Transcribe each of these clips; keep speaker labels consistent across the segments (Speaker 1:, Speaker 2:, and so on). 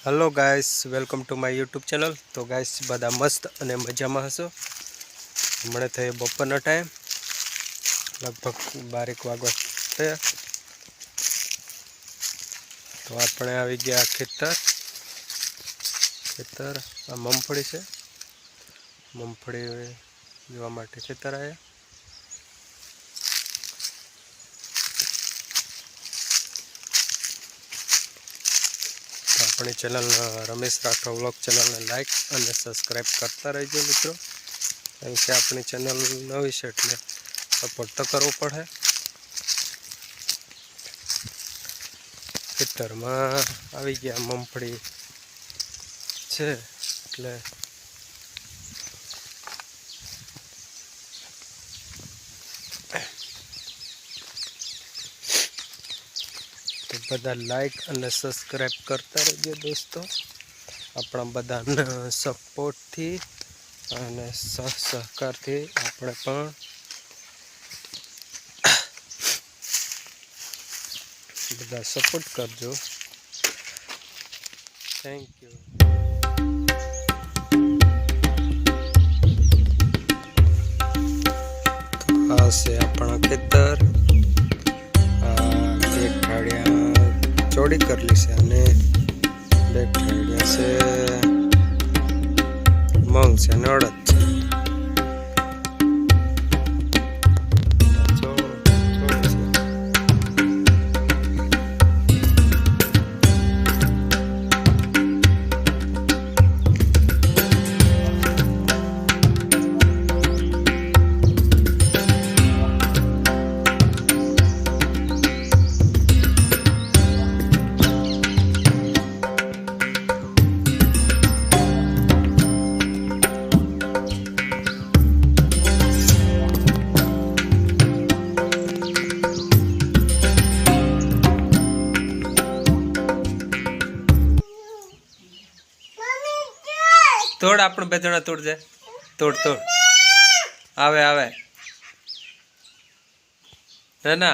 Speaker 1: Hello guys, welcome to my YouTube channel. तो guys बधा मस्त अने मजा में हशो। हमणे थे बपोरनो टाइम लगभग 12 वागवा थया। तो आपणे आवी गया खेतर आ मूंगफળી छे। मूंगफળી जोवा माटे खेतर आया। अपनी channel Ramesh Rathore vlog channel ने लाइक और सब्सक्राइब करता रहिए मित्रों, क्योंकि अपनी चैनल नवी है एटले सपोर्ट तो करवो पड़े। खेतर में आई गया मूंगफળી छे एटले तो बधा लाइक और सब्सक्राइब करता रहिए दोस्तों। अपना बधा सपोर्ट थी अने सहकार थी आपणे पण बधा सपोर्ट करजो। Thank you. तो आ से अपना खेतर एक ठाड़िया चौड़ी कर ली से अने बे ठाड़िया से मूंग से अने अड़द छे। तोड़ आपण बेजना तोड़ जाए तोड़ तोड़ आवे आवे ना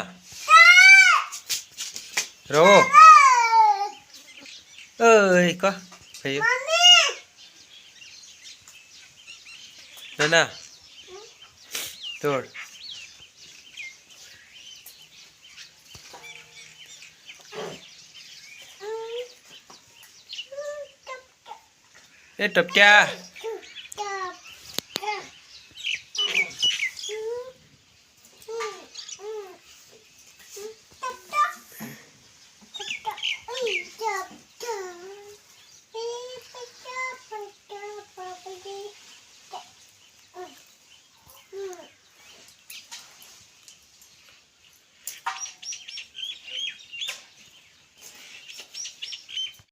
Speaker 1: रो ओए का भैया ना तोड़ ए टपक्या